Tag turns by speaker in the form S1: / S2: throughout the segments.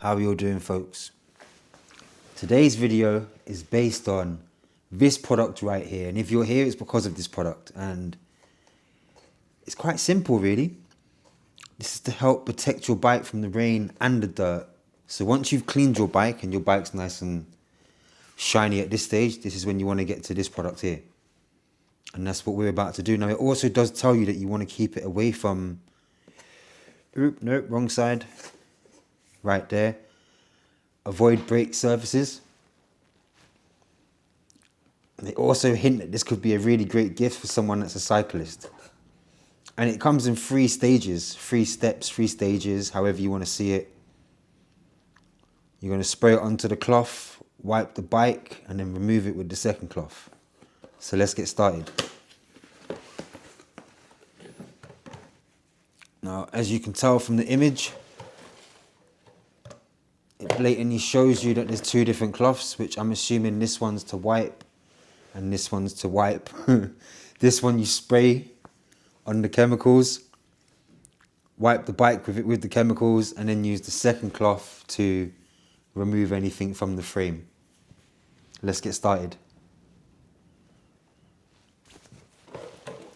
S1: How are you all doing, folks? Today's video is based on this product right here, and if you're here it's because of this product, and it's quite simple really. This is to help protect your bike from the rain and the dirt. So once you've cleaned your bike and your bike's nice and shiny at this stage, this is when you want to get to this product here, and that's what we're about to do. Now it also does tell you that you want to keep it away from, nope, wrong side, right there. Avoid brake surfaces. They also hint that this could be a really great gift for someone that's a cyclist. And it comes in 3 stages, 3 steps, 3 stages, however you want to see it. You're going to spray it onto the cloth, wipe the bike, and then remove it with the second cloth. So let's get started. Now, as you can tell from the image, it blatantly shows you that there's 2 different cloths, which I'm assuming this one's to wipe and this one's to wipe. This one you spray on the chemicals, wipe the bike with the chemicals, and then use the second cloth to remove anything from the frame. Let's get started.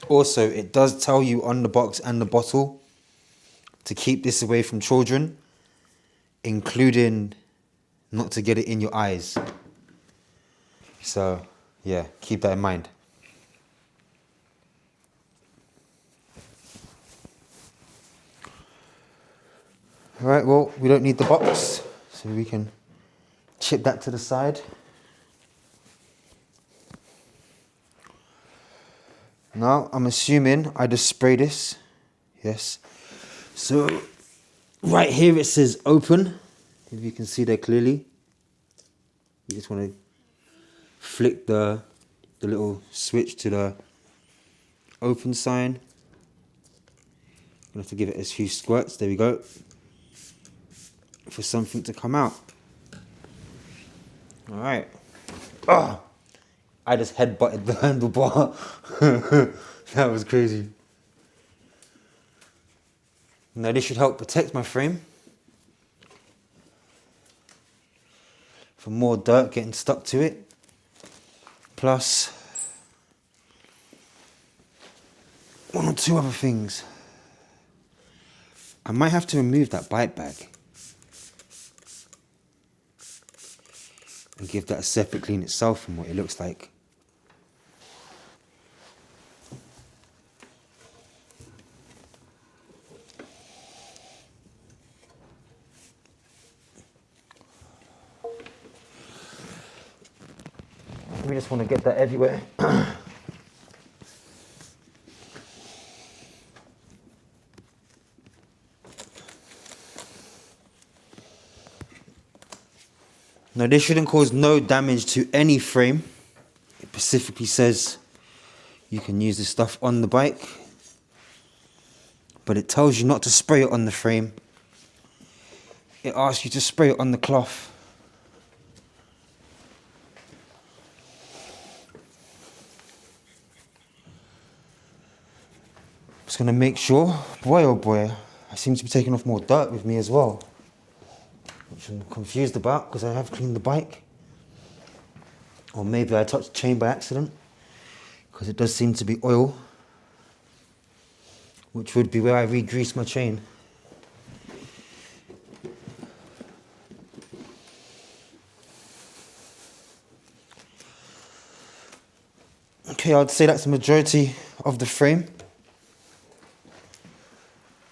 S1: Also, it does tell you on the box and the bottle to keep this away from children, including not to get it in your eyes. So yeah, keep that in mind. Alright, well, we don't need the box, so we can chip that to the side. Now, I'm assuming I just spray this. Yes. So, right here it says open, if you can see there clearly. You just want to flick the little switch to the open sign. Gonna have to give it a few squirts, there we go, for something to come out. Alright. Oh, I just headbutted the handlebar. That was crazy. Now this should help protect my frame from more dirt getting stuck to it. Plus 1 or 2 other things. I might have to remove that bike bag and give that a separate clean itself from what it looks like. We just want to get that everywhere. Now this shouldn't cause no damage to any frame. It specifically says you can use this stuff on the bike, but it tells you not to spray it on the frame. It asks you to spray it on the cloth. Just gonna make sure, boy oh boy, I seem to be taking off more dirt with me as well, which I'm confused about because I have cleaned the bike. Or maybe I touched the chain by accident, because it does seem to be oil, which would be where I re-grease my chain. Okay, I'd say that's the majority of the frame.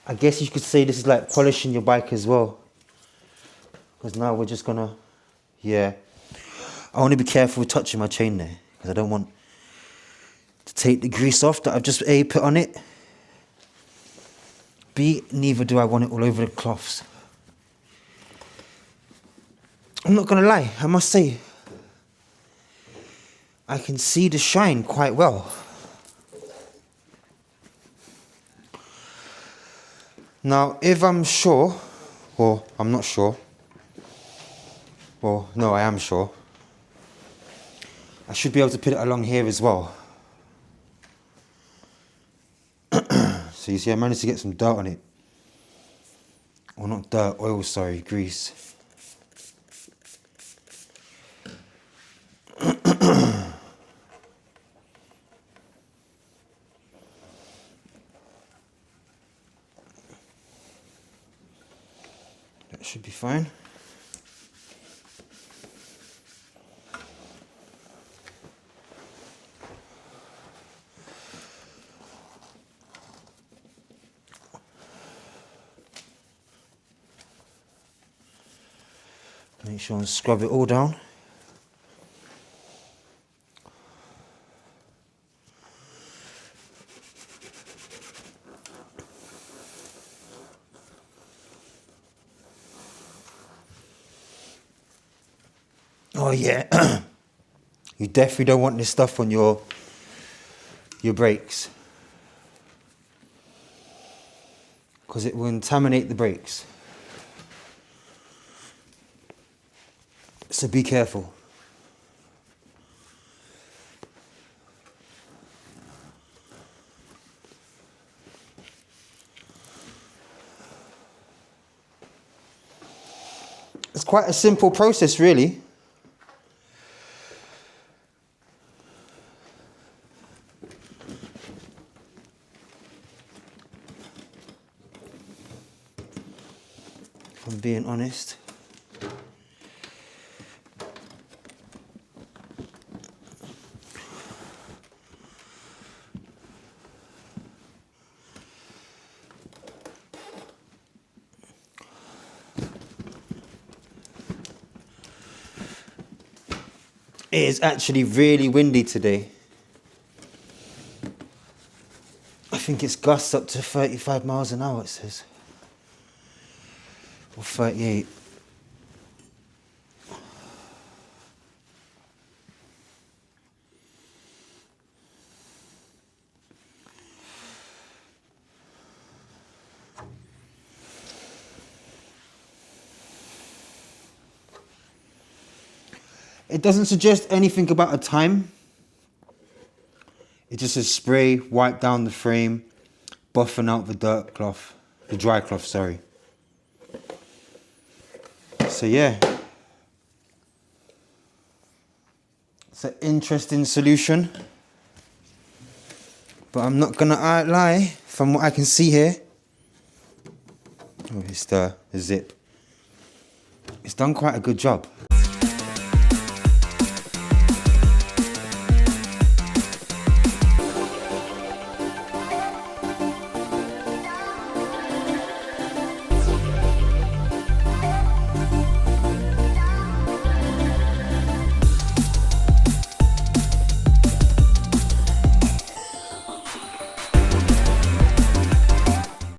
S1: I guess you could say this is like polishing your bike as well. Because now we're just gonna, yeah. I want to be careful with touching my chain there, because I don't want to take the grease off that I've just A, put on it. B, neither do I want it all over the cloths. I'm not gonna lie, I must say, I can see the shine quite well. Now, if I'm sure, or I'm not sure, well, no, I am sure, I should be able to put it along here as well. So you see, I managed to get some dirt on it. Or not dirt, oil, sorry, grease. That should be fine. Make sure and scrub it all down. Oh yeah, you definitely don't want this stuff on your brakes, because it will contaminate the brakes. So be careful. It's quite a simple process, really. If I'm being honest. It is actually really windy today. I think it's gusts up to 35 miles an hour, it says. Or 38. It doesn't suggest anything about a time. It just says spray, wipe down the frame, buffing out the dirt cloth, the dry cloth, sorry. So yeah, it's an interesting solution, but I'm not gonna lie, from what I can see here, oh, it's the zip. It's done quite a good job.